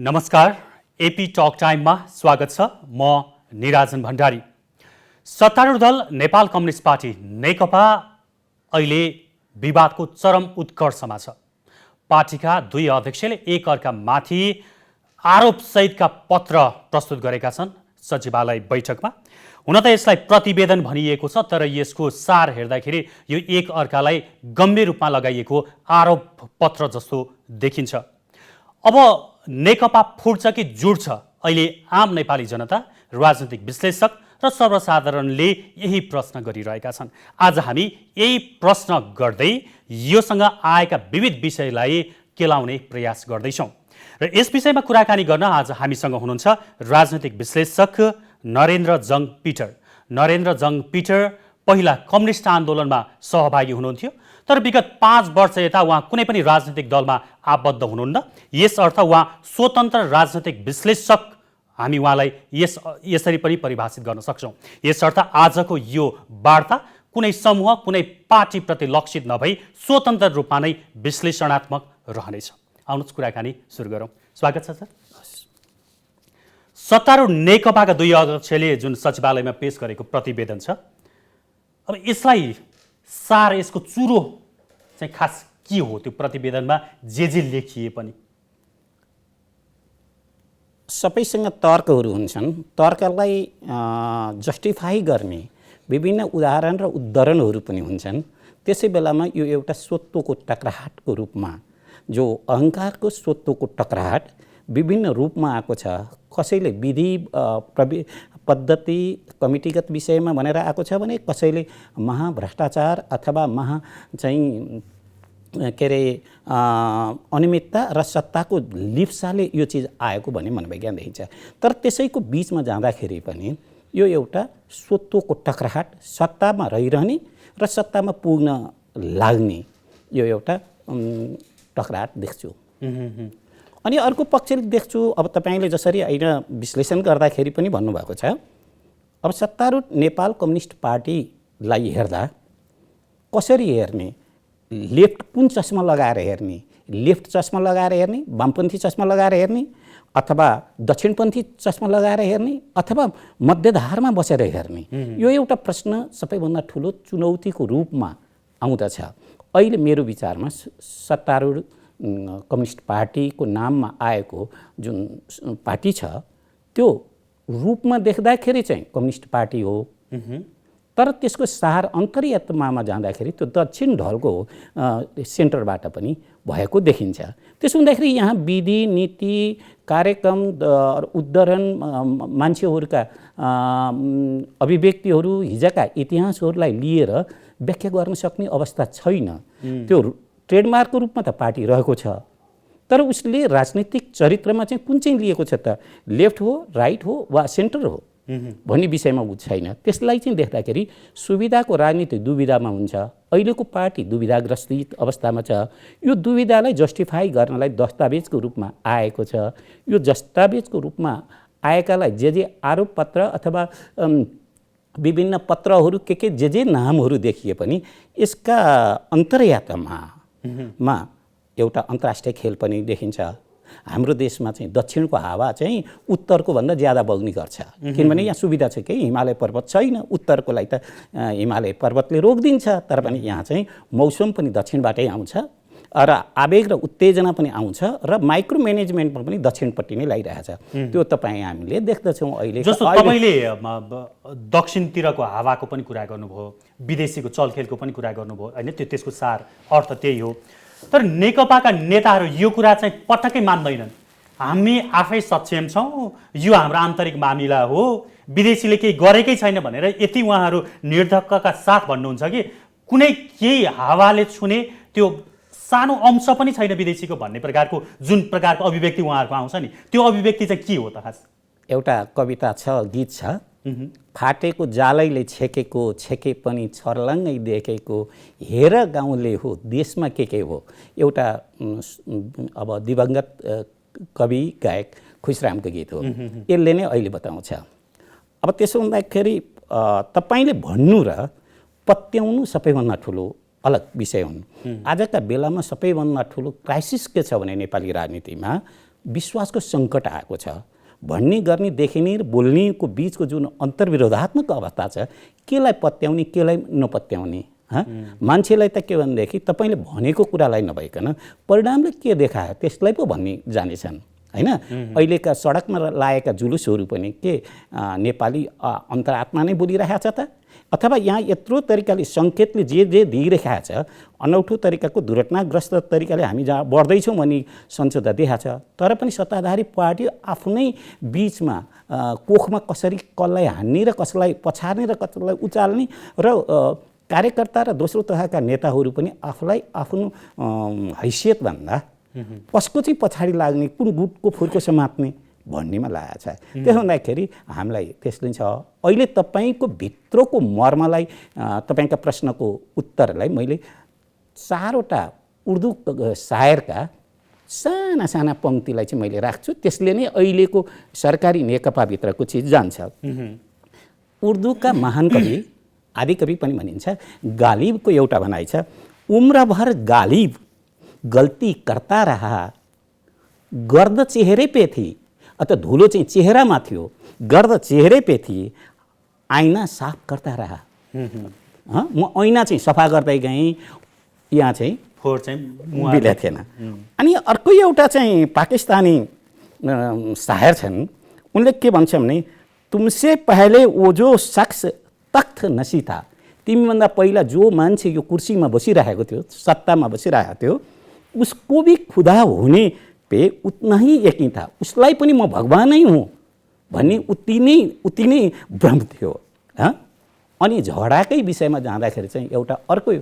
नमस्कार, AP talk टाइममा स्वागत छ। म निराजन भण्डारी। सत्तारूढ दल नेपाल कम्युनिस्ट पार्टी नेकपा अहिले विवादको चरम उत्कर्षमा छ। पार्टीका दुई अध्यक्षले एक अर्कामाथि आरोपसहितका पत्र प्रस्तुत गरेका छन् सचिवालय बैठकमा। हुन त यसलाई प्रतिवेदन भनिएको छ, तर यसको सार हेर्दाखेरि यो एक अर्कालाई गम्भीर रूपमा लगाइएको आरोप पत्र जस्तो देखिन्छ। अब नेकपा फुट्छ कि जुट्छ? अहिले आम नेपाली जनता, राजनीतिक विश्लेषक र सर्वसाधारणले यही प्रश्न गरिरहेका छन्। आज हामी यही प्रश्न गर्दै योसँग आएका विविध विषयलाई केलाउने प्रयास गर्दैछौँ। र यस विषयमा कुराकानी गर्न आज हामीसँग हुनुहुन्छ राजनीतिक विश्लेषक नरेन्द्र जङ पिटर। नरेन्द्र जङ पिटर पहिला कम्युनिस्ट आन्दोलनमा सहभागी हुनुहुन्थ्यो, तर विगत 5 वर्ष यता उहाँ कुनै पनि राजनीतिक दलमा आबद्ध हुनुहुन्न। यस अर्थ उहाँ स्वतन्त्र राजनीतिक विश्लेषक हामी उहाँलाई यसरी पनि परिभाषित गर्न सक्छौँ। यसर्थ आजको यो वार्ता कुनै समूह, कुनै पार्टीप्रति लक्षित नभई स्वतन्त्र रूपमा नै विश्लेषणात्मक रहनेछ। आउनुहोस् कुराकानी सुरु गरौँ। स्वागत छ सर। सत्तारूढ नेकपाका दुई अध्यक्षले जुन सचिवालयमा पेश गरेको प्रतिवेदन छ, अब यसलाई सार, यसको चुरो चाहिँ खास के हो? त्यो प्रतिवेदनमा जे लेखिए पनि सबैसँग तर्कहरू हुन्छन्। तर्कलाई जस्टिफाई गर्ने विभिन्न उदाहरण र उद्धरणहरू पनि हुन्छन्। त्यसै बेलामा यो एउटा स्वत्वको टकराहाटको रूपमा, जो अहङ्कारको स्वत्वको टकराहाट विभिन्न रूपमा आएको छ। कसैले विधि पद्धति कमिटीगत विषयमा भनेर आएको छ भने कसैले महाभ्रष्टाचार अथवा अनियमितता र सत्ताको लिप्साले यो चिज आएको भन्ने मनोविज्ञान देखिन्छ। तर त्यसैको बिचमा जाँदाखेरि पनि यो एउटा स्वत्वको टकराहाट, सत्तामा रहिरहने र सत्तामा पुग्न लाग्ने यो एउटा टकराहाट देख्छु। अनि अर्को पक्षले देख्छु, अब तपाईँले जसरी होइन विश्लेषण गर्दाखेरि पनि भन्नुभएको छ, अब सत्तारूढ नेपाल कम्युनिस्ट पार्टीलाई हेर्दा कसरी हेर्ने? लेफ्ट कुन चस्मा लगाएर हेर्ने? लेफ्ट चस्मा लगाएर हेर्ने, वामपन्थी चस्मा लगाएर हेर्ने, अथवा दक्षिणपन्थी चस्मा लगाएर हेर्ने, अथवा मध्यधारमा बसेर हेर्ने? यो एउटा प्रश्न सबैभन्दा ठुलो चुनौतीको रूपमा आउँदछ। अहिले मेरो विचारमा सत्तारूढ कम्युनिस्ट पार्टीको नाममा आएको जुन पार्टी छ, त्यो रूपमा देख्दाखेरि चाहिँ कम्युनिस्ट पार्टी हो, तर त्यसको सार अन्तर्यात्मामा जाँदाखेरि त्यो दक्षिण ढलको सेन्टरबाट पनि भएको देखिन्छ। त्यसो हुँदाखेरि यहाँ विधि, नीति, कार्यक्रम, उद्धरण, मान्छेहरूका अभिव्यक्तिहरू, हिजोका इतिहासहरूलाई लिएर व्याख्या गर्न सक्ने अवस्था छैन। त्यो ट्रेडमार्कको रूपमा त पार्टी रहेको छ, तर उसले राजनीतिक चरित्रमा चाहिँ कुन चाहिँ लिएको छ त? लेफ्ट हो, राइट हो वा सेन्टर हो भन्ने विषयमा उ छैन। त्यसलाई चाहिँ देख्दाखेरि सुविधाको राजनीति दुविधामा हुन्छ। अहिलेको पार्टी दुविधाग्रस्त अवस्थामा छ। यो दुविधालाई जस्टिफाई गर्नलाई दस्तावेजको रूपमा आएको छ। यो दस्तावेजको रूपमा आएकालाई जे आरोप पत्र अथवा विभिन्न पत्रहरू जे नामहरू देखिए पनि यसका अन्तर्यात्मामा एउटा अन्तर्राष्ट्रिय खेल पनि देखिन्छ। हाम्रो देशमा चाहिँ दक्षिणको हावा चाहिँ उत्तरको भन्दा ज्यादा बग्ने गर्छ, किनभने यहाँ सुविधा छ कि हिमालय पर्वत छैन। उत्तरको लागि त हिमालय पर्वतले रोकिदिन्छ, तर पनि यहाँ चाहिँ मौसम पनि दक्षिणबाटै आउँछ र आवेग र उत्तेजना पनि आउँछ र माइक्रो म्यानेजमेन्टमा पनि दक्षिणपट्टि नै लागिरहेछ। त्यो तपाईँ हामीले देख्दछौँ अहिले। जस्तो तपाईँले दक्षिणतिरको हावाको पनि कुरा गर्नुभयो, विदेशीको चलखेलको पनि कुरा गर्नुभयो, होइन? त्यसको सार अर्थ त्यही हो। तर नेकपाका नेताहरू यो कुरा चाहिँ पटक्कै मान्दैनन्। हामी आफै सक्षम छौँ, यो हाम्रो आन्तरिक मामिला हो, विदेशीले केही गरेकै छैन भनेर यति उहाँहरू निर्धक्कका साथ भन्नुहुन्छ कि कुनै केही हावाले छुने त्यो सानो अंश पनि छैन विदेशीको भन्ने प्रकारको जुन प्रकारको अभिव्यक्ति उहाँहरूको आउँछ नि, त्यो अभिव्यक्ति चाहिँ के हो त? खास एउटा कविता छ, गीत छ, फाटेको जालैले छेकेको, छेके पनि छर्लङ्गै देखेको, हेर गाउँले हो देशमा के हो। एउटा अब दिवंगत कवि गायक खुसरामको गीत हो। यसले नै अहिले बताउँछ। अब त्यसो हुँदाखेरि तपाईँले भन्नु र पत्याउनु सबैभन्दा ठुलो अलग विषय हुन्। आजका बेलामा सबैभन्दा ठुलो क्राइसिस के छ भने नेपाली राजनीतिमा विश्वासको सङ्कट आएको छ। भन्ने गर्ने देखिने र बोल्नेको बिचको जुन अन्तर्विरोधात्मक अवस्था छ, केलाई पत्याउने केलाई नपत्याउने। मान्छेलाई त के भनेदेखि तपाईँले भनेको कुरालाई नभइकन परिणामले के देखायो त्यसलाई पो भन्ने जानेछन् हैन। अहिलेका सडकमा लागेका जुलुसहरू पनि के नेपाली अन्तरात्मा नै बोलिरहेको छ त, अथवा यहाँ यत्रो तरिकाले सङ्केतले जे दिइरहेको छ, अनौठो तरिकाको दुर्घटनाग्रस्त तरिकाले हामी जहाँ बढ्दैछौँ भन्ने सन्चोदा देखाएको छ, तर पनि सत्ताधारी पार्टी आफ्नै बिचमा कोखमा कसरी कसलाई हान्ने र कसलाई पछार्ने र कसलाई उचाल्ने र कार्यकर्ता र दोस्रो तहका नेताहरू पनि आफूलाई आफ्नो हैसियतभन्दा कसको चाहिँ पछाडि लाग्ने, कुन गुटको फुर्को समात्ने भन्नेमा लागेको छ। त्यसो हुँदाखेरि हामीलाई त्यसले छ। अहिले तपाईँको भित्रको मर्मलाई, तपाईँका प्रश्नको उत्तरलाई मैले 4वटा उर्दू सायरका साना साना पङ्क्तिलाई चाहिँ मैले राख्छु। त्यसले नै अहिलेको सरकारी नेकपाभित्रको चिज जान्छ। उर्दूका महान कवि, आदिकवि पनि भनिन्छ, गालिबको एउटा भनाइ छ, उम्रभर गालिब गल्ती करता रहा, गर्द चेहरे पे थी, अथवा धुलो चाहिँ चेहरामा थियो, गर्द चेहरे पे थी, आइना साफ करता रहा। म ऐना चाहिँ सफा गर्दै गएँ, यहाँ चाहिँ फोहोर चाहिँ बिले थिएन। अनि अर्को एउटा चाहिँ पाकिस्तानी शायर छन्, उनले के भन्छ भने, तुमसे पहले वो जो शख्स तख्त नसी था, तिमीभन्दा पहिला जो मान्छे यो कुर्सीमा बसिरहेको थियो, सत्तामा बसिरहेको थियो, उसको भी खुदा होने पे उतना ही यकिन था, उसलाई पनि म भगवानै हुँ भन्ने उति नै भ्रम थियो। अनि झगडाकै विषयमा जाँदाखेरि चाहिँ एउटा अर्को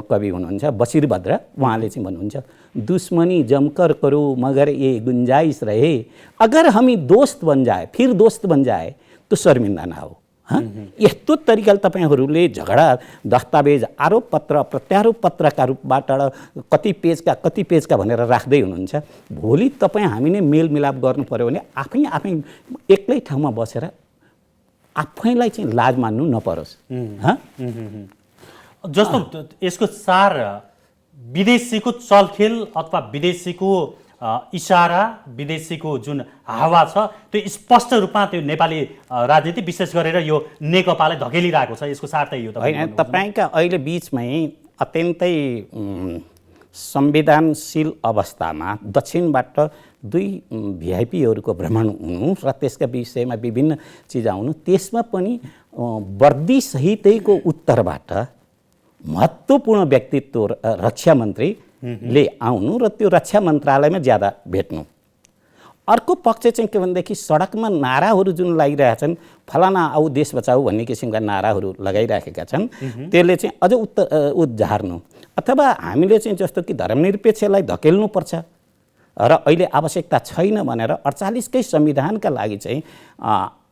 कवि हुनुहुन्छ बशीर बद्र, उहाँले चाहिँ भन्नुहुन्छ, दुश्मनी जमकर करो मगर ये गुंजाइश रहे, अगर हामी दोस्त बन जाए फिर दोस्त बन जाए तो शर्मिंदा ना हो। यस्तो तरिकाले तपाईँहरूले झगडा दस्तावेज, आरोप पत्र, प्रत्यारोप पत्रका रूपबाट कति पेजका भनेर राख्दै हुनुहुन्छ। भोलि तपाईँ हामी नै मेलमिलाप गर्नु पर्यो भने आफै एक्लै ठाउँमा बसेर आफैलाई चाहिँ लाज मान्नु नपरोस्। जस्तो यसको सार विदेशीको चलखेल अथवा विदेशीको इशारा, विदेशीको जुन हावा छ, त्यो स्पष्ट रूपमा त्यो नेपाली राजनीति विशेष गरेर यो नेकपालाई धकेलिरहेको छ। यसको सार त यो होइन, तपाईँका अहिले बिचमै अत्यन्तै संवेदनशील अवस्थामा दक्षिणबाट 2 भिआइपीहरूको भ्रमण हुनु र त्यसका विषयमा विभिन्न चिज आउनु, त्यसमा पनि वर्दीसहितैको उत्तरबाट महत्त्वपूर्ण व्यक्तित्व रक्षा मन्त्रीले आउनु र त्यो रक्षा मन्त्रालयमा ज्यादा भेट्नु। अर्को पक्ष चाहिँ के भनेदेखि सडकमा नाराहरू जुन लगाइरहेछन्, फलाना आऊ देश बचाऊ भन्ने किसिमका नाराहरू लगाइराखेका छन्, त्यसले चाहिँ अझ झार्नु, अथवा हामीले चाहिँ जस्तो कि धर्मनिरपेक्षलाई धकेल्नुपर्छ र अहिले आवश्यकता छैन भनेर 48कै संविधानका लागि चाहिँ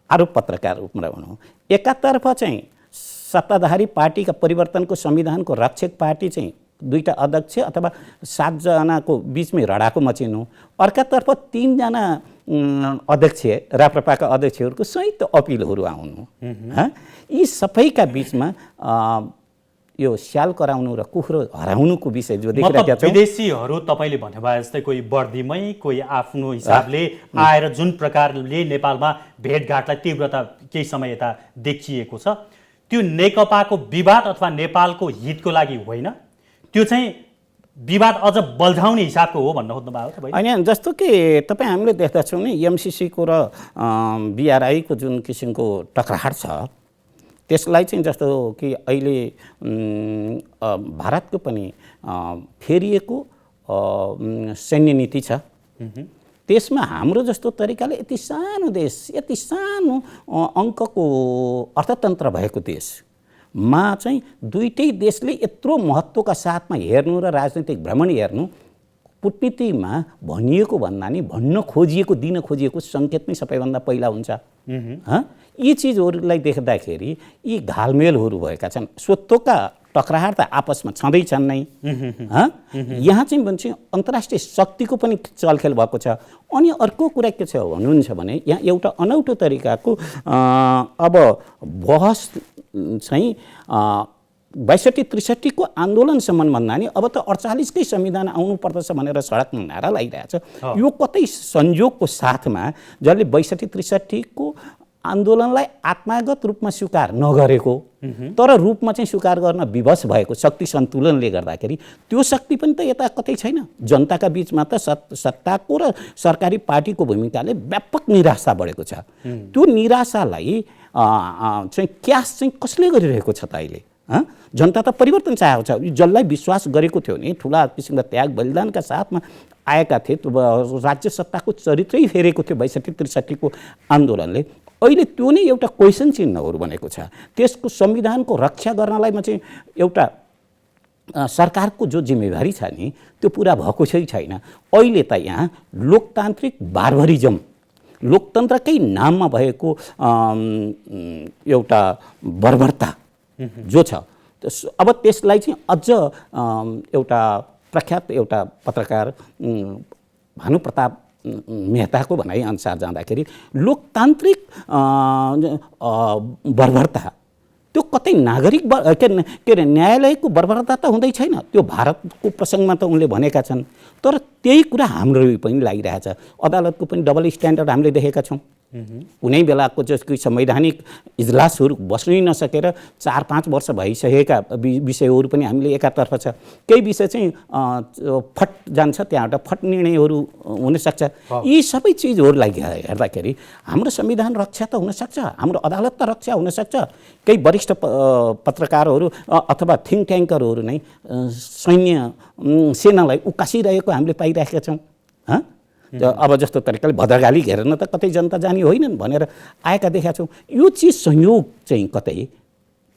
आरोप पत्रका रूपमा भनौँ। एकातर्फ चाहिँ सत्ताधारी पार्टीका परिवर्तनको संविधानको रक्षक पार्टी चाहिँ 2टा अध्यक्ष अथवा 7 जनाको बिचमै रडाको मचिनु, अर्कातर्फ 3 जना अध्यक्ष, राप्रपाका अध्यक्षहरूको संयुक्त अपिलहरू आउनु। यी सबैका बिचमा यो स्याल कराउनु र कुखुरो हराउनुको विषय जो देखिरहेका छौँ। विदेशीहरू तपाईँले भन्नु भए जस्तै कोही वर्दीमै, कोही आफ्नो हिसाबले आएर जुन प्रकारले नेपालमा भेटघाटलाई तीव्रता केही समय यता देखिएको छ, त्यो नेकपाको विवाद अथवा नेपालको हितको लागि होइन, त्यो चाहिँ विवाद अझ बल्झाउने हिसाबको हो भन्न खोज्नु भएको छ। होइन, जस्तो कि तपाईँ हामीले देख्दछौँ नि, एमसीसीको र बीआरआईको जुन किसिमको टकरार छ, त्यसलाई चाहिँ जस्तो कि अहिले भारतको पनि फेरिएको सैन्य नीति छ, त्यसमा हाम्रो जस्तो तरिकाले यति सानो देश, यति सानो अङ्कको अर्थतन्त्र भएको देशमा चाहिँ 2टै देशले यत्रो महत्त्वका साथमा हेर्नु र राजनीतिक भ्रमण हेर्नु, कूटनीतिमा भनिएको भन्दा नि भन्न खोजिएको, दिन खोजिएको सङ्केत नै सबैभन्दा पहिला हुन्छ। यी चिजहरूलाई देख्दाखेरि यी घालमेलहरू भएका छन्। स्वत्वका टकरार त आपसमा छँदैछन् नै। यहाँ चाहिँ भन्छ अन्तर्राष्ट्रिय शक्तिको पनि चलखेल भएको छ। अनि अर्को कुरा के छ भन्नुहुन्छ भने, यहाँ एउटा अनौठो तरिकाको अब बहस चाहिँ 62-63 को आन्दोलनसम्म भन्दा नि अब त 48 कै संविधान आउनु पर्दछ भनेर सडकमा नारा लागिरहेछ। यो कतै संयोगको साथमा जसले 62-63 को आन्दोलनलाई आत्मागत रूपमा स्वीकार नगरेको तर रूपमा चाहिँ स्वीकार गर्न विवश भएको शक्ति सन्तुलनले गर्दाखेरि त्यो शक्ति पनि त यता कतै छैन। जनताका बीचमा त सत्ताको र सरकारी पार्टीको भूमिकाले व्यापक निराशा बढेको छ। त्यो निराशालाई चाहिँ क्यास चाहिँ कसले गरिरहेको छ त अहिले? जनता त परिवर्तन चाहेको छ। जसलाई विश्वास गरेको थियो नि ठुला किसिमका त्याग बलिदानका साथमा आएका थिए, राज्य सत्ताको चरित्रै फेरेको थियो 62-63 को आन्दोलनले। अहिले त्यो नै एउटा क्वेसन चिन्हहरू बनेको छ। त्यसको संविधानको रक्षा गर्नलाई चाहिँ एउटा सरकारको जो जिम्मेवारी छ नि त्यो पुरा भएको छैन। अहिले त यहाँ लोकतान्त्रिक बार्बरिजम, लोकतन्त्रकै नाममा भएको एउटा बर्बरता जो छ, अब त्यसलाई चाहिँ अझ एउटा प्रख्यात एउटा पत्रकार भानुप्रताप मेहताको भनाइअनुसार जाँदाखेरि लोकतान्त्रिक बर्बरता त्यो कतै नागरिक के अरे न्यायालयको बर्बरता त हुँदै छैन। त्यो भारतको प्रसङ्गमा त उनले भनेका छन्, तर त्यही कुरा हाम्रो पनि लागिरहेछ। अदालतको पनि डबल स्ट्यान्डर्ड हामीले देखेका छौँ। कुनै बेलाको जसको संवैधानिक इजलासहरू बस्नै नसकेर 4-5 वर्ष भइसकेका विषयहरू पनि हामीले एकातर्फ छ। केही विषय चाहिँ फट जान्छ, त्यहाँबाट फट निर्णयहरू हुनसक्छ। यी सबै चिजहरूलाई हेर्दाखेरि हाम्रो संविधान रक्षा त हुनसक्छ, हाम्रो अदालत त रक्षा हुनसक्छ। केही वरिष्ठ पत्रकारहरू अथवा थिङ्क ट्याङ्करहरू नै सेनालाई उकासिरहेको हामीले पाइरहेका छौँ। अब जस्तो तरिकाले भद्रगाली घेर्न त कतै जनता जाने होइनन् भनेर आएका देखा छौँ। यो चिज संयोग चाहिँ कतै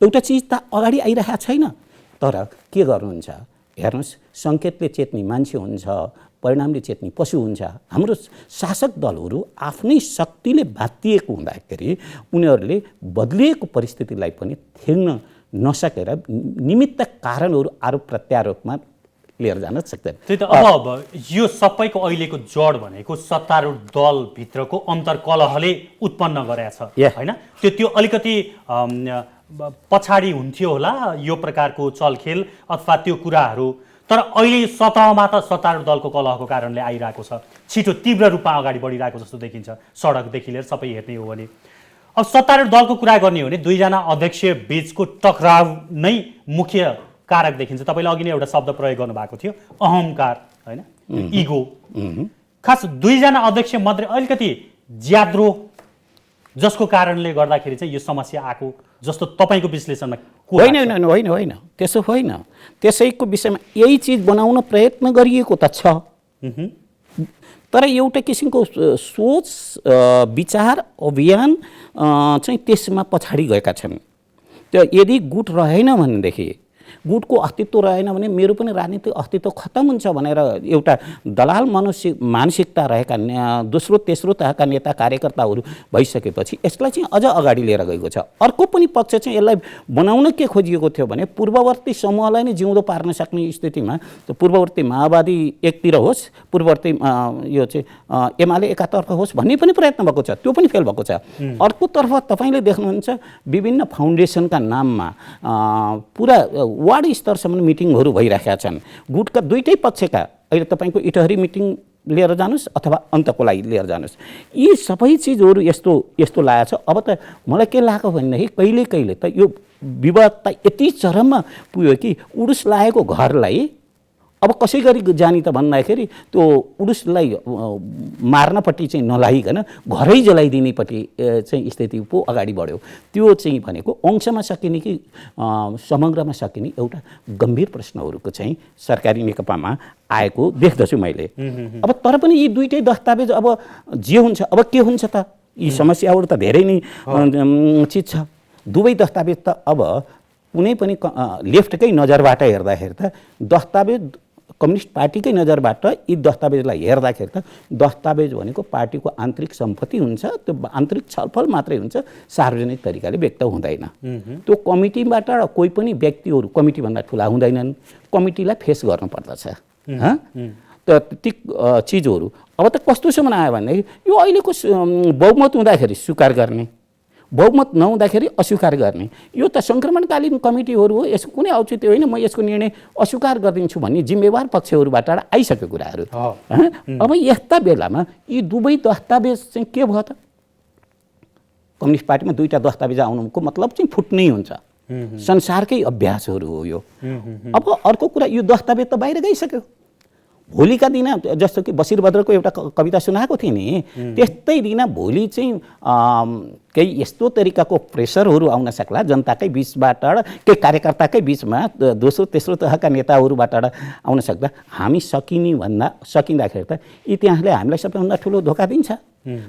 एउटा चिज त अगाडि आइरहेको छैन। तर के गर्नुहुन्छ हेर्नुहोस्, सङ्केतले चेत्ने मान्छे हुन्छ, परिणामले चेत्ने पशु हुन्छ। हाम्रो शासक दलहरू आफ्नै शक्तिले भात्तिएको हुँदाखेरि उनीहरूले बदलिएको परिस्थितिलाई पनि थेग्न नसकेर निमित्त कारणहरू आरोप प्रत्यारोपमा लिएर जान सक्दैन। त्यही त अब यो सबैको अहिलेको जड भनेको सत्तारूढ दलभित्रको अन्तर्कलहले उत्पन्न गरेछ होइन? त्यो अलिकति पछाडि हुन्थ्यो होला यो प्रकारको चलखेल अथवा त्यो कुराहरू, तर अहिले सतहमा त सत्तारूढ दलको कलहको कारणले आइरहेको छ। छिटो तीव्र रूपमा अगाडि बढिरहेको जस्तो देखिन्छ, सडकदेखि लिएर सबै हेर्ने हो भने। अब सत्तारूढ दलको कुरा गर्ने हो भने दुईजना अध्यक्ष बीचको टकराव नै मुख्य कारक देखिन्छ। तपाईँले अघि नै एउटा शब्द प्रयोग गर्नुभएको थियो, अहङ्कार होइन, इगो। खास दुईजना अध्यक्ष मात्रै अलिकति ज्याद्रो जसको कारणले गर्दाखेरि चाहिँ यो समस्या आएको जस्तो तपाईँको विश्लेषणमा होइन होइन होइन, त्यसो होइन। त्यसैको विषयमा यही चिज बनाउन प्रयत्न गरिएको त छ, तर एउटा किसिमको सोच विचार अभियान चाहिँ त्यसमा पछाडि गएका छन्। त्यो यदि गुट रहेन भनेदेखि, गुटको अस्तित्व रहेन भने मेरो पनि राजनीतिक अस्तित्व खत्तम हुन्छ भनेर एउटा दलाल मानसिकता रहेका दोस्रो तेस्रो तहका नेता कार्यकर्ताहरू भइसकेपछि यसलाई चाहिँ अझ अगाडि लिएर गएको छ। अर्को पनि पक्ष चाहिँ यसलाई बनाउन के खोजिएको थियो भने पूर्ववर्ती समूहलाई नै जिउँदो पार्न सक्ने स्थितिमा पूर्ववर्ती माओवादी एकतिर होस्, पूर्ववर्ती यो चाहिँ एमाले एकातर्फ होस् भन्ने पनि प्रयत्न भएको छ, त्यो पनि फेल भएको छ। अर्कोतर्फ तपाईँले देख्नुहुन्छ विभिन्न फाउन्डेसनका नाममा पुरा वार्ड स्तरसम्म मिटिङहरू भइरहेका छन्। गुटका दुईटै पक्षका, अहिले तपाईँको इटहरी मिटिङ लिएर जानुहोस् अथवा अन्तको लागि लिएर जानुहोस्, यी सबै चिजहरू यस्तो लागेको छ। अब त मलाई के लाग्यो भनेदेखि कहिले कहिले त यो विवाद त यति चरममा पुग्यो कि उडुस लागेको घरलाई अब कसै गरी जाने त भन्दाखेरि त्यो उडुसलाई मार्नपट्टि चाहिँ नलागिकन घरै जलाइदिनेपट्टि चाहिँ स्थिति पो अगाडि बढ्यो। त्यो चाहिँ भनेको अंशमा सकिने कि समग्रमा सकिने एउटा गम्भीर प्रश्नहरूको चाहिँ सरकारी नेकपामा आएको देख्दछु मैले। अब तर पनि यी दुईटै दस्तावेज अब जे हुन्छ, अब के हुन्छ त, यी समस्याहरू त धेरै नै चिज छ। दुवै दस्तावेज त अब कुनै पनि लेफ्टकै नजरबाट हेर्दाखेरि त दस्तावेज कम्युनिस्ट पार्टीकै नजरबाट यी दस्तावेजलाई हेर्दाखेरि त दस्तावेज भनेको पार्टीको आन्तरिक सम्पत्ति हुन्छ, त्यो आन्तरिक छलफल मात्रै हुन्छ, सार्वजनिक तरिकाले व्यक्त हुँदैन। त्यो कमिटीबाट कोही पनि व्यक्तिहरू कमिटीभन्दा ठुला हुँदैनन्, कमिटीलाई फेस गर्नुपर्दछ। त ती चिजहरू अब त कस्तोसम्म आयो भनेदेखि यो अहिलेको बहुमत हुँदाखेरि स्वीकार गर्ने, बहुमत नहुँदाखेरि अस्वीकार गर्ने, यो त सङ्क्रमणकालीन कमिटीहरू हो, यसको कुनै औचित्य होइन, म यसको निर्णय अस्वीकार गरिदिन्छु भन्ने जिम्मेवार पक्षहरूबाट आइसकेको कुराहरू। अब यस्ता बेलामा यी दुवै दस्तावेज चाहिँ के भयो त? कम्युनिस्ट पार्टीमा दुईवटा दस्तावेज आउनुको मतलब चाहिँ फुट्नै हुन्छ, संसारकै अभ्यासहरू हो यो। अब अर्को कुरा, यो दस्तावेज त बाहिर गइसक्यो। भोलिका दिन जस्तो कि बसिरभद्रको एउटा कविता सुनाएको थिएँ नि, त्यस्तै दिन भोलि चाहिँ केही यस्तो तरिकाको प्रेसरहरू आउन सक्ला जनताकै बिचबाट, केही कार्यकर्ताकै बिचमा, दोस्रो तेस्रो तहका नेताहरूबाट आउन सक्दा हामी सकिँदाखेरि त इतिहासले हामीलाई सबैभन्दा ठुलो धोका दिन्छ।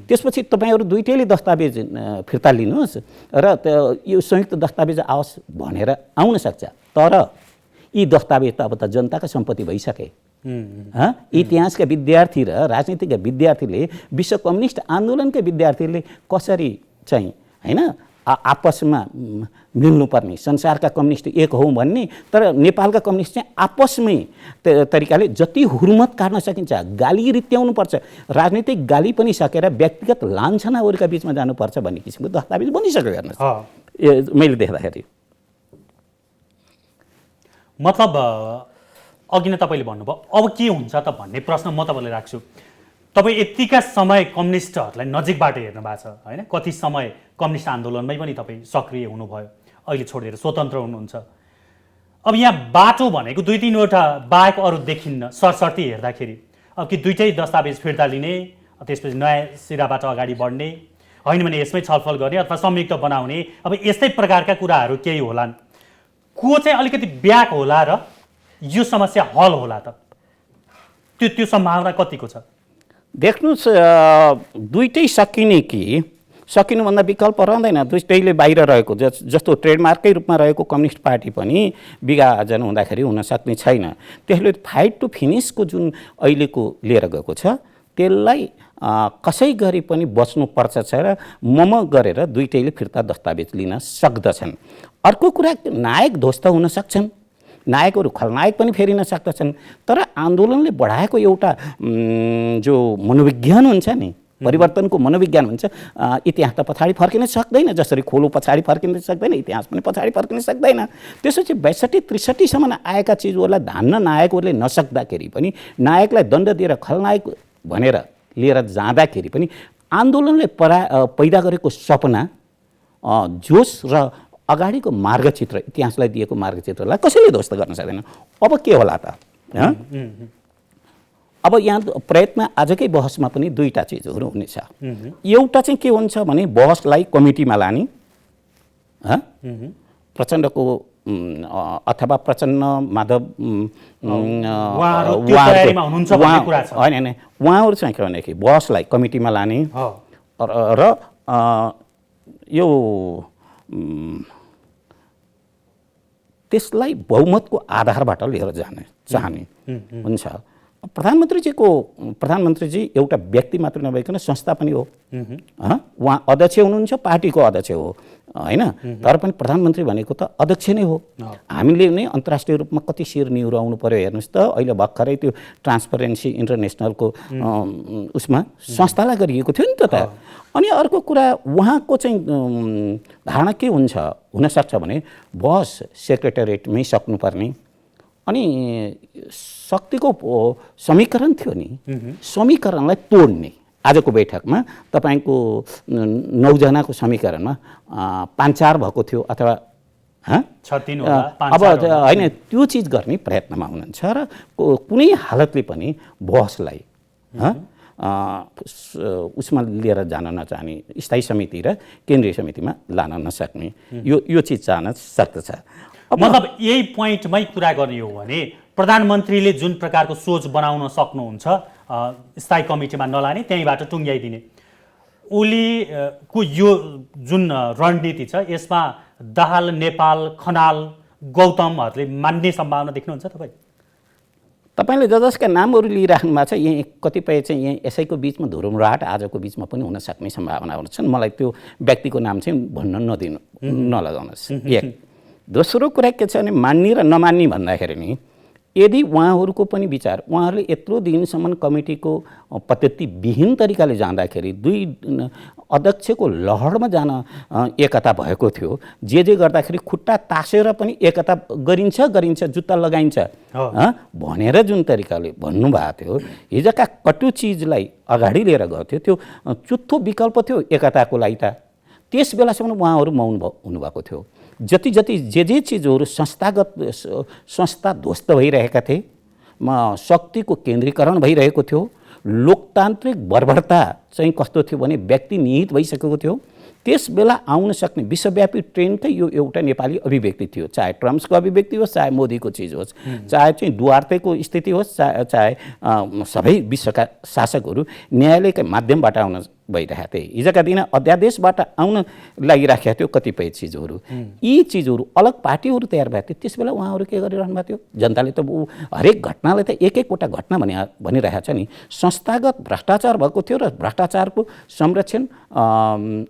त्यसपछि तपाईँहरू दुईटैले दस्तावेज फिर्ता लिनुहोस् र यो संयुक्त दस्तावेज आओस् भनेर आउन सक्छ, तर यी दस्तावेज त अब त जनताका सम्पत्ति भइसके। इतिहासका विद्यार्थी र राजनीतिका विद्यार्थीले, विश्व कम्युनिस्ट आन्दोलनका विद्यार्थीले कसरी चाहिँ होइन आपसमा मिल्नुपर्ने, संसारका कम्युनिस्ट एक हौँ भन्ने, तर नेपालका कम्युनिस्ट चाहिँ आपसमै तरिकाले जति हुर्मत काट्न सकिन्छ गाली रित्याउनुपर्छ, राजनीतिक गाली पनि सकेर व्यक्तिगत लान्छनाहरूका बिचमा जानुपर्छ भन्ने किसिमको दस्तावेज बनिसक्यो। हेर्नुहोस् मैले देख्दाखेरि मतलब अघि नै तपाईँले भन्नुभयो अब के हुन्छ त भन्ने प्रश्न म तपाईँलाई राख्छु। तपाईँ यतिका समय कम्युनिस्टहरूलाई नजिकबाट हेर्नु भएको छ होइन, कति समय कम्युनिस्ट आन्दोलनमै पनि तपाईँ सक्रिय हुनुभयो, अहिले छोडेर स्वतन्त्र हुनुहुन्छ। अब यहाँ बाटो भनेको दुई तिनवटा बाहेक अरू देखिन्न सरसर्ती हेर्दाखेरि। अब कि दुइटै दस्तावेज फिर्ता लिने, त्यसपछि नयाँ सिराबाट अगाडि बढ्ने, होइन भने यसमै छलफल गर्ने अथवा संयुक्त बनाउने, अब यस्तै प्रकारका कुराहरू केही होलान्। को चाहिँ अलिकति ब्याक होला र यो समस्या हल होला त? त्यो सम्भावना कतिको छ? देख्नुहोस्, दुइटै सकिने कि सकिनुभन्दा विकल्प रहँदैन। दुइटैले बाहिर रहेको जस्तो ट्रेडमार्कै रूपमा रहेको कम्युनिस्ट पार्टी पनि विभाजन हुँदाखेरि हुन सक्ने छैन। त्यसले फाइट टु फिनिसको जुन अहिलेको लिएर गएको छ त्यसलाई कसै गरी पनि बच्नुपर्छ र मम गरेर दुइटैले फिर्ता दस्तावेज लिन सक्दछन्। अर्को कुरा, नायक ध्वस्त हुन सक्छन्, नायकहरू खलनायक पनि फेरिन सक्दछन्, तर आन्दोलनले बढाएको एउटा जो मनोविज्ञान हुन्छ नि, परिवर्तनको मनोविज्ञान हुन्छ, इतिहास त पछाडि फर्किन सक्दैन। जसरी खोलो पछाडि फर्किन सक्दैन, इतिहास पनि पछाडि फर्किन सक्दैन। त्यसपछि 62-63सम्म आएका चिजहरूलाई धान्न नायकहरूले नसक्दाखेरि पनि, नायकलाई दण्ड दिएर खलनायक भनेर लिएर जाँदाखेरि पनि आन्दोलनले पैदा गरेको सपना, जोस र अगाडिको मार्गचित्र, इतिहासलाई दिएको मार्गचित्रलाई कसैले ध्वस्त गर्न सक्दैन। अब के होला त? अब यहाँ प्रयत्न आजकै बहसमा पनि दुईवटा चिजहरू हुनेछ। एउटा चाहिँ के हुन्छ भने बहसलाई कमिटीमा लाने, प्रचण्डको अथवा प्रचण्ड माधव होइन, उहाँहरू चाहिँ के भने कि बहसलाई कमिटीमा लाने र यो त्यसलाई बहुमतको आधारबाट लिएर जाने चाहने हुन्छ। प्रधानमन्त्रीजी एउटा व्यक्ति मात्र नभइकन संस्था पनि हो। उहाँ अध्यक्ष हुनुहुन्छ, पार्टीको अध्यक्ष हो होइन, तर पनि प्रधानमन्त्री भनेको त अध्यक्ष नै हो। हामीले नै अन्तर्राष्ट्रिय रूपमा कति शिर निहुराउनु पर्यो हेर्नुहोस् त। अहिले भर्खरै त्यो ट्रान्सपरेन्सी इन्टरनेसनलको उसमा संस्थालाई गरिएको थियो नि त। अनि अर्को कुरा, उहाँको चाहिँ धारणा के हुनसक्छ भने बहस सेक्रेटेरिएटमै सक्नुपर्ने, अनि शक्तिको समीकरण थियो नि, समीकरणलाई तोड्ने। आजको बैठकमा तपाईँको 9 जनाको समीकरणमा 5-4 भएको थियो अथवा अब होइन, त्यो चिज गर्ने प्रयत्नमा हुनुहुन्छ र कुनै हालतले पनि बहसलाई उसमा लिएर जान नचाहने, स्थायी समिति र केन्द्रीय समितिमा लान नसक्ने, यो चिज चाहन सक्दछ। मतलब यही पोइन्टमै कुरा गर्ने हो भने प्रधानमन्त्रीले जुन प्रकारको सोच बनाउन सक्नुहुन्छ, स्थायी कमिटीमा नलाने, त्यहीँबाट टुङ्ग्याइदिने, ओलीको यो जुन रणनीति छ यसमा दाहाल, नेपाल, खनाल, गौतमहरूले मान्ने सम्भावना देख्नुहुन्छ तपाईँ? तपाईँले जसका नामहरू लिइराख्नु भएको छ, यहीँ कतिपय चाहिँ यहीँ यसैको बिचमा धुरुमराट आजको बिचमा पनि हुन सक्ने सम्भावनाहरू छन्। मलाई त्यो व्यक्तिको नाम चाहिँ भन्न नलगाउनुहोस्। एक। दोस्रो कुरा के छ भने मान्ने र नमान्ने भन्दाखेरि नि यदि उहाँहरूको पनि विचार, उहाँहरूले यत्रो दिनसम्म कमिटीको पद्धतिविहीन तरिकाले जाँदाखेरि दुई अध्यक्षको लहरमा जान एकता भएको थियो। जे गर्दाखेरि खुट्टा तासेर पनि एकता गरिन्छ, जुत्ता लगाइन्छ भनेर जुन तरिकाले भन्नुभएको थियो, हिजोका कटु चिजलाई अगाडि लिएर गएको थियो, त्यो चुत्थो विकल्प थियो एकताको लागि त। त्यस बेलासम्म उहाँहरू मौन हुनुभएको थियो। जति जे चिजहरू संस्था ध्वस्त भइरहेका थिए, शक्तिको केन्द्रीकरण भइरहेको थियो, लोकतान्त्रिक बर्बरता चाहिँ कस्तो थियो भने व्यक्ति निहित भइसकेको थियो। त्यस बेला आउन सक्ने विश्वव्यापी ट्रेन्डकै यो एउटा नेपाली अभिव्यक्ति थियो। चाहे ट्रम्प्सको अभिव्यक्ति होस्, चाहे मोदीको चिज होस्, चाहे चाहिँ डुवार्तेको स्थिति होस्, चाहे सबै विश्वका शासकहरू न्यायालयकै माध्यमबाट आउन भइरहेका थिए। हिजोका दिन अध्यादेशबाट आउन लागिराखेका थियो कतिपय चिजहरू। यी चिजहरू अलग पार्टीहरू तयार भएको थियो। त्यस बेला उहाँहरू के गरिरहनु भएको थियो? जनताले त हरेक घटनालाई त एकवटा घटना भनिरहेको छ नि। संस्थागत भ्रष्टाचार भएको थियो र भ्रष्टाचारको संरक्षण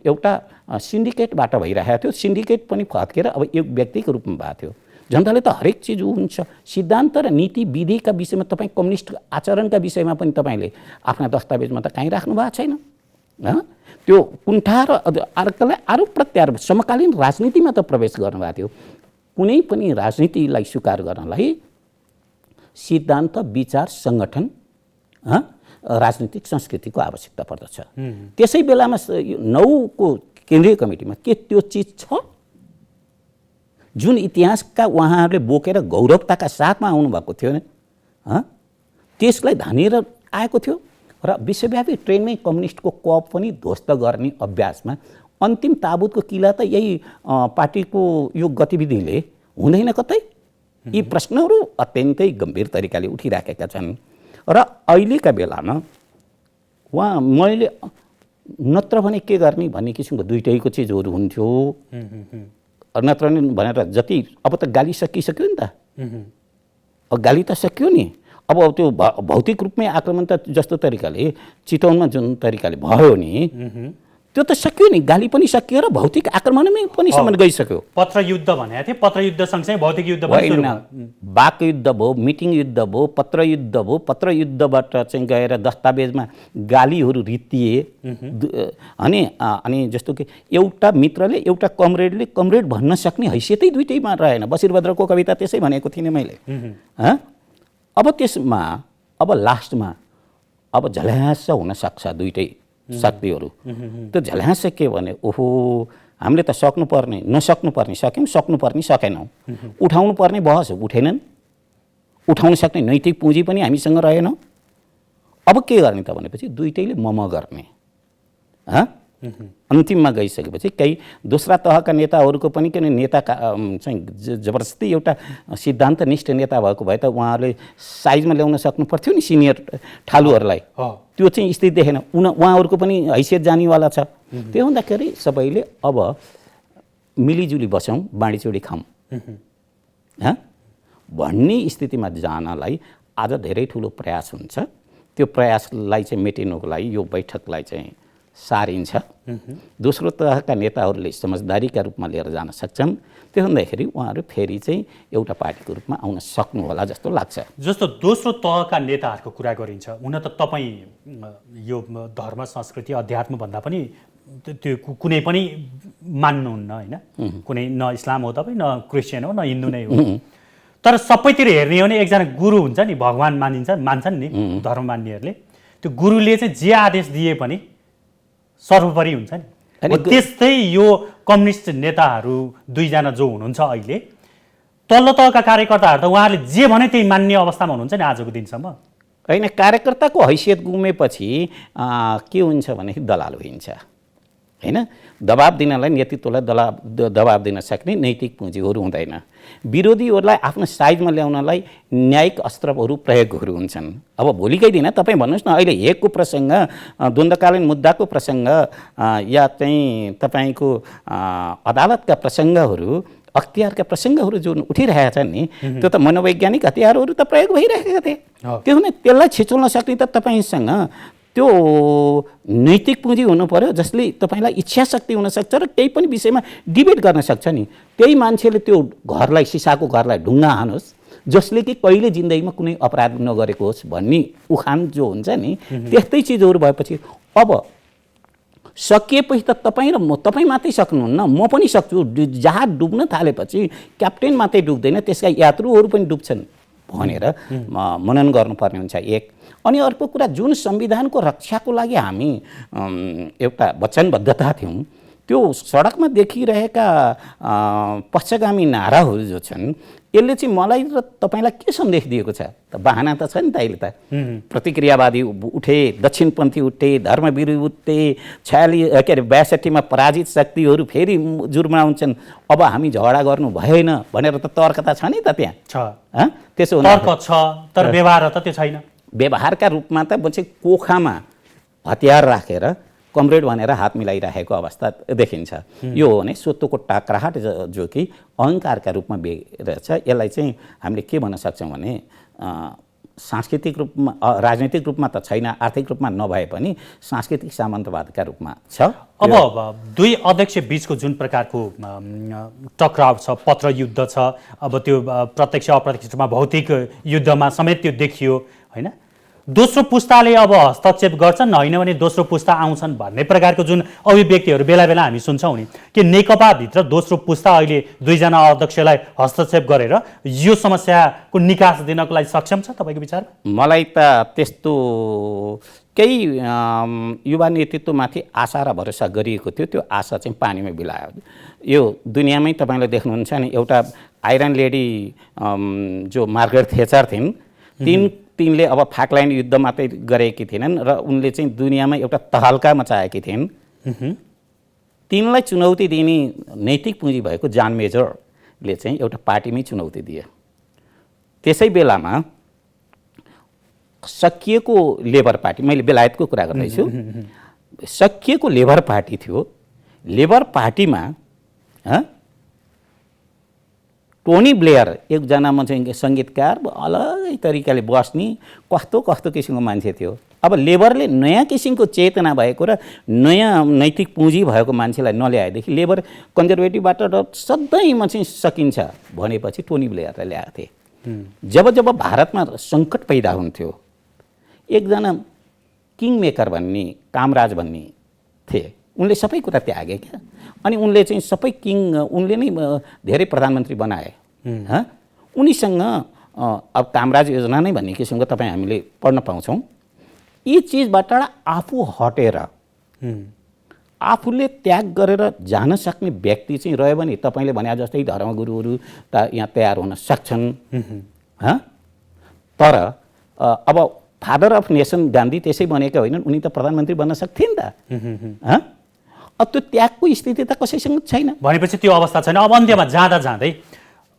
एउटा सिन्डिकेटबाट भइरहेको थियो। सिन्डिकेट पनि फत्केर अब एक व्यक्तिको रूपमा भएको थियो। जनताले त हरेक चिज हुन्छ, सिद्धान्त र नीति विधिका विषयमा तपाईँ कम्युनिस्ट आचरणका विषयमा पनि तपाईँले आफ्ना दस्तावेजमा त काहीँ राख्नु भएको छैन। त्यो कुण्ठा र अर्कालाई आरोप प्रत्यारोप समकालीन राजनीतिमा त प्रवेश गर्नुभएको थियो। कुनै पनि राजनीतिलाई स्वीकार गर्नलाई सिद्धान्त, विचार, सङ्गठन, राजनीतिक संस्कृतिको आवश्यकता पर्दछ। त्यसै बेलामा 9को केन्द्रीय कमिटीमा के त्यो चिज छ जुन इतिहासका उहाँहरूले बोकेर गौरवताका साथमा आउनुभएको थियो नि? त्यसलाई धानेर आएको थियो र विश्वव्यापी ट्रेनमै कम्युनिस्टको कप पनि ध्वस्त गर्ने अभ्यासमा अन्तिम ताबुतको किला त यही पार्टीको यो गतिविधिले हुँदैन कतै? यी प्रश्नहरू अत्यन्तै गम्भीर तरिकाले उठिराखेका छन्। र अहिलेका बेलामा मैले नत्र भने के गर्ने भन्ने किसिमको दुइटैको चिजहरू हुन्थ्यो। नत्र भनेर जति अब त गाली सकिसक्यो नि त। अब गाली त सकियो नि। अब त्यो भौतिक रूपमै आक्रमण त जस्तो तरिकाले चितवनमा जुन तरिकाले भयो नि, त्यो त सकियो नि। गाली पनि सकियो र भौतिक आक्रमणमै पनि सम्म गइसक्यो। पत्र युद्ध भनेको थिए, पत्र युद्ध सँगसँगै भौतिक युद्ध होइन, वाक युद्ध भयो, मिटिङ युद्ध भयो, पत्र युद्ध भयो। पत्र युद्धबाट चाहिँ गएर दस्तावेजमा गालीहरू रित्तिए। अनि जस्तो कि एउटा मित्रले एउटा कमरेडले कमरेड भन्न सक्ने हैसियतै दुइटैमा रहेन। बसिरभद्रको कविता त्यसै भनेको थिएँ मैले। अब त्यसमा अब लास्टमा अब झल्यास हुनसक्छ दुइटै शक्तिहरू। त्यो झल्यास के भने ओहो हामीले त सक्नुपर्ने नसक्नुपर्ने सक्यौँ, सक्नुपर्ने सकेनौँ, उठाउनु पर्ने बहस उठेनन्, उठाउन सक्ने नैतिक पुँजी पनि हामीसँग रहेन। अब के गर्ने त भनेपछि दुइटैले मम गर्ने। अन्तिममा गइसकेपछि केही दोस्रा तहका नेताहरूको पनि किन नेता चाहिँ जबरजस्ती एउटा सिद्धान्तनिष्ठ नेता भएको भए त उहाँहरूले साइजमा ल्याउन सक्नु पर्थ्यो नि सिनियर ठालुहरूलाई। त्यो चाहिँ स्थिति देखेन। उहाँहरूको पनि हैसियत जानेवाला छ। त्यो हुँदाखेरि सबैले अब मिलिजुली बसौँ, बाँडीचुडी खाऊँ भन्ने स्थितिमा जानलाई आज धेरै ठुलो प्रयास हुन्छ। त्यो प्रयासलाई चाहिँ मेटिनुको लागि यो बैठकलाई चाहिँ सारिन्छ। दोस्रो तहका नेताहरूले समझदारीका रूपमा लिएर जान सक्छन्। त्यो हुँदाखेरि उहाँहरू फेरि चाहिँ एउटा पार्टीको रूपमा आउन सक्नु होला जस्तो लाग्छ। जस्तो दोस्रो तहका नेताहरूको कुरा गरिन्छ, हुन त तपाईँ यो धर्म, संस्कृति, अध्यात्म भन्दा पनि त्यो कुनै पनि मान्नुहुन्न होइन? कुनै न इस्लाम हो तपाईँ, न क्रिस्चियन हो, न हिन्दू नै हो। तर सबैतिर हेर्ने हो भने एकजना गुरु हुन्छ नि, भगवान मान्छन् नि धर्म मान्नेहरूले। त्यो गुरुले चाहिँ जे आदेश दिए पनि सर्वोपरि हुन्छ नि। त्यस्तै यो कम्युनिस्ट नेताहरू दुईजना जो हुनुहुन्छ अहिले, तल्लो तहका कार्यकर्ताहरू त उहाँहरूले जे भने त्यही मान्ने अवस्थामा हुनुहुन्छ नि आजको दिनसम्म। होइन, कार्यकर्ताको हैसियत गुमेपछि के हुन्छ भने दलाल होइन्छ होइन। दबाब दिनलाई, नेतृत्वलाई दबाब दिन सक्ने नैतिक पुँजीहरू हुँदैन। विरोधीहरूलाई आफ्नो साइजमा ल्याउनलाई न्यायिक अस्त्रहरू प्रयोगहरू हुन्छन्। अब भोलिकै दिन तपाईँ भन्नुहोस् न, अहिले हेगको प्रसङ्ग, द्वन्द्वकालीन मुद्दाको प्रसङ्ग या चाहिँ तपाईँको अदालतका प्रसङ्गहरू, अख्तियारका प्रसङ्गहरू जुन उठिरहेका छन् नि, त्यो त मनोवैज्ञानिक हतियारहरू त प्रयोग भइरहेका थिए। त्यो भने त्यसलाई छिचोल्न सक्ने त तपाईँसँग त्यो नैतिक पुँजी हुनु पर्यो, जसले तपाईँलाई इच्छा शक्ति हुनसक्छ र केही पनि विषयमा डिबेट गर्न सक्छ नि। त्यही मान्छेले त्यो घरलाई, सिसाको घरलाई ढुङ्गा हानोस् जसले कि कहिले जिन्दगीमा कुनै अपराध नगरेको होस् भन्ने उखान जो हुन्छ नि त्यस्तै चिजहरू भएपछि अब सकिएपछि त तपाईँ र तपाईँ मात्रै सक्नुहुन्न, म पनि सक्छु। जहाज डुब्न थालेपछि क्याप्टेन मात्रै डुब्दैन, त्यसका यात्रुहरू पनि डुब्छन् भनेर मनन गर्नुपर्ने हुन्छ एक। अनि अर्को कुरा, जुन संविधानको रक्षाको लागि हामी एउटा वचनबद्धता थियौँ, त्यो सडकमा देखिरहेका पक्षगामी नाराहरू जो छन् यसले चाहिँ मलाई र तपाईँलाई के सन्देश दिएको छ? त बहाना त छ नि त अहिले त। प्रतिक्रियावादी उठे, दक्षिणपन्थी उठे, धर्मवीर उठे, 62मा पराजित शक्तिहरू फेरि जुर्माउँछन्, अब हामी झगडा गर्नु भएन भनेर त तर्क त छ नि त त्यहाँ छ। त्यसो तर्क छ तर व्यवहार त त्यो छैन। व्यवहारका रूपमा त मान्छे कोखामा हतियार राखेर कमरेड भनेर हात मिलाइरहेको अवस्था देखिन्छ। यो हो भने स्वत्वको टाक्राहाट जो कि अहङ्कारका रूपमा रहेछ। यसलाई चाहिँ हामीले के भन्न सक्छौँ भने सांस्कृतिक रूपमा, राजनीतिक रूपमा त छैन, आर्थिक रूपमा नभए पनि सांस्कृतिक सामन्तवादका रूपमा छ। अब दुई अध्यक्ष बीचको जुन प्रकारको टकराव छ, पत्र युद्ध छ, अब त्यो प्रत्यक्ष अप्रत्यक्ष रूपमा भौतिक युद्धमा समेत त्यो देखियो होइन। दोस्रो पुस्ताले अब हस्तक्षेप गर्छन्, होइन भने दोस्रो पुस्ता आउँछन् भन्ने प्रकारको जुन अभिव्यक्तिहरू बेला बेला हामी सुन्छौँ नि, के नेकपाभित्र दोस्रो पुस्ता अहिले दुईजना अध्यक्षलाई हस्तक्षेप गरेर यो समस्याको निकास दिनको लागि सक्षम छ तपाईँको विचार? मलाई त त्यस्तो केही युवा नेतृत्वमाथि आशा र भरोसा गरिएको थियो, त्यो आशा चाहिँ पानीमा बिलायो। यो दुनियाँमै तपाईँले देख्नुहुन्छ नि, एउटा आइरन लेडी जो मार्गरेट थेचर थिइन्, तिनले अब फाकल्यान्ड युद्ध मात्रै गरेकी थिएनन् र उनले चाहिँ दुनियाँमा एउटा तहल्का मचाएकी थिइन्। तिनलाई चुनौती दिने नैतिक पुँजी भएको जान मेजरले चाहिँ एउटा पार्टीमै चुनौती दिए। त्यसै बेलामा सकिएको लेबर पार्टी, मैले बेलायतको कुरा गर्दैछु, सकिएको लेबर पार्टी थियो। लेबर पार्टीमा टोनी ब्लेयर एकजना मान्छे सङ्गीतकार अलगै तरिकाले बस्ने कस्तो कस्तो किसिमको मान्छे थियो। अब लेबरले नयाँ किसिमको चेतना भएको र नयाँ नैतिक पुँजी भएको मान्छेलाई नल्याएदेखि लेबर कन्जर्भेटिभबाट सधैँमा चाहिँ सकिन्छ भनेपछि टोनी ब्लेयरलाई ल्याएको थिए। जब जब भारतमा सङ्कट पैदा हुन्थ्यो, एकजना किङ मेकर भन्ने, कामराज भन्ने थिए, उनले सबै कुरा त्यागे क्या। अनि उनले चाहिँ सबै उनले नै धेरै प्रधानमन्त्री बनाए। उनीसँग अब कामराज योजना नै भन्ने किसिमको तपाईँ हामीले पढ्न पाउँछौँ। यी चिजबाट आफू हटेर आफूले त्याग गरेर जान सक्ने व्यक्ति चाहिँ रह्यो भने तपाईँले भने जस्तै धर्मगुरुहरू त यहाँ तयार हुन सक्छन्। तर अब फादर अफ नेसन गान्धी त्यसै बनेका होइनन्, उनी त प्रधानमन्त्री बन्न सक्थे नि त। अब त्यो त्यागको स्थिति त कसैसँग छैन भनेपछि त्यो अवस्था छैन। अब अन्त्यमा जाँदै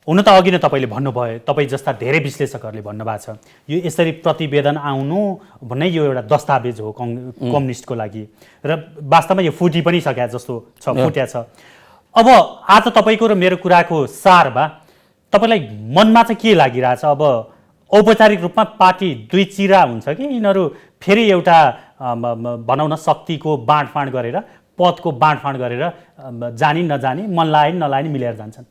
हुन त अघि नै तपाईँले भन्नुभयो, तपाईँ जस्ता धेरै विश्लेषकहरूले भन्नुभएको छ यो यसरी प्रतिवेदन आउनु भन्ने यो एउटा दस्तावेज हो कम्युनिस्टको लागि, र वास्तवमा यो फुटी पनि सकेको जस्तो छ, फुट्या छ। अब आज तपाईँको र मेरो कुराको सारमा तपाईँलाई मनमा चाहिँ के लागिरहेछ? अब औपचारिक रूपमा पार्टी दुई चिरा हुन्छ कि यिनीहरू फेरि एउटा भनौँ न शक्तिको बाँडफाँड गरेर, पदको बाँडफाँड गरेर जानी नजानी, मन लाए नलाए मिलेर जान्छन्?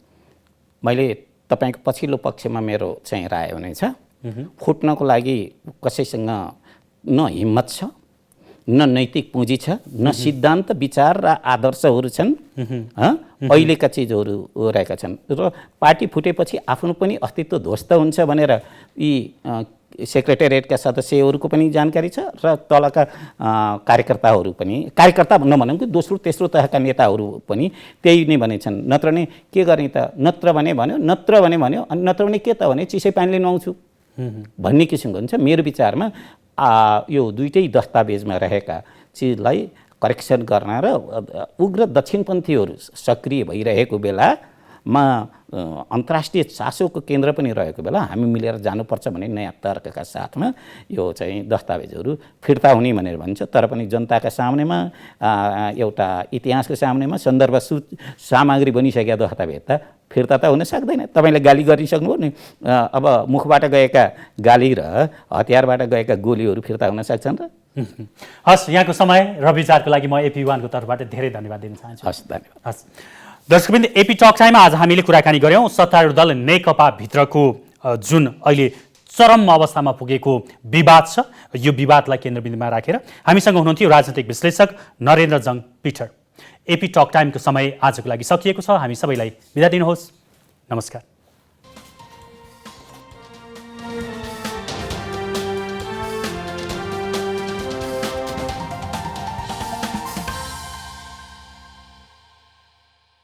मैले तपाईँको पछिल्लो पक्षमा मेरो चाहिँ राय हुनेछ। फुट्नको लागि कसैसँग न हिम्मत छ, न नैतिक पुँजी छ, न सिद्धान्त, विचार र आदर्शहरू छन्। अहिलेका चिजहरू रहेका छन् र पार्टी फुटेपछि आफ्नो पनि अस्तित्व ध्वस्त हुन्छ भनेर यी सेक्रेटेरिएटका सदस्यहरूको पनि जानकारी छ र तलका कार्यकर्ताहरू पनि, कार्यकर्ता नभनौँ कि दोस्रो तेस्रो तहका नेताहरू पनि त्यही नै भनेछन्। नत्र नै के गर्ने त, नत्र भने भन्यो, नत्र भने भन्यो, अनि नत्र भने के त भने चिसै पानीले नुहाउँछु भन्ने किसिमको हुन्छ। मेरो विचारमा यो दुईटै दस्तावेजमा रहेका चिजलाई करेक्सन गर्न र उग्र दक्षिणपन्थीहरू सक्रिय भइरहेको बेलामा अन्तर्राष्ट्रिय चासोको केन्द्र पनि रहेको बेला हामी मिलेर जानुपर्छ भन्ने नयाँ तर्कका साथमा यो चाहिँ दस्तावेजहरू फिर्ता हुने भनेर भन्छ। तर पनि जनताका सामनेमा एउटा इतिहासको सामनेमा सन्दर्भ सामग्री बनिसकेका दस्तावेज त फिर्ता त हुन सक्दैन। तपाईँले गाली गरिसक्नुभयो नि, अब मुखबाट गएका गाली र हतियारबाट गएका गोलीहरू फिर्ता हुन सक्छन् र? हस्, यहाँको समय र विचारको लागि म AP1 को तर्फबाट धेरै धन्यवाद दिन चाहन्छु। हस्, धन्यवाद। हस्, दर्शकवृन्द, AP टक टाइममा आज हामीले कुराकानी गऱ्यौँ सत्तारूढ दल नेकपा भित्रको जुन अहिले चरम अवस्थामा पुगेको विवाद छ, यो विवादलाई केन्द्रबिन्दुमा राखेर हामीसँग हुनुहुन्थ्यो राजनीतिक विश्लेषक नरेन्द्र जङ पिटर। एपी टक टाइमको समय आजको लागि सकिएको छ। हामी सबैलाई बिदा दिनुहोस्। नमस्कार।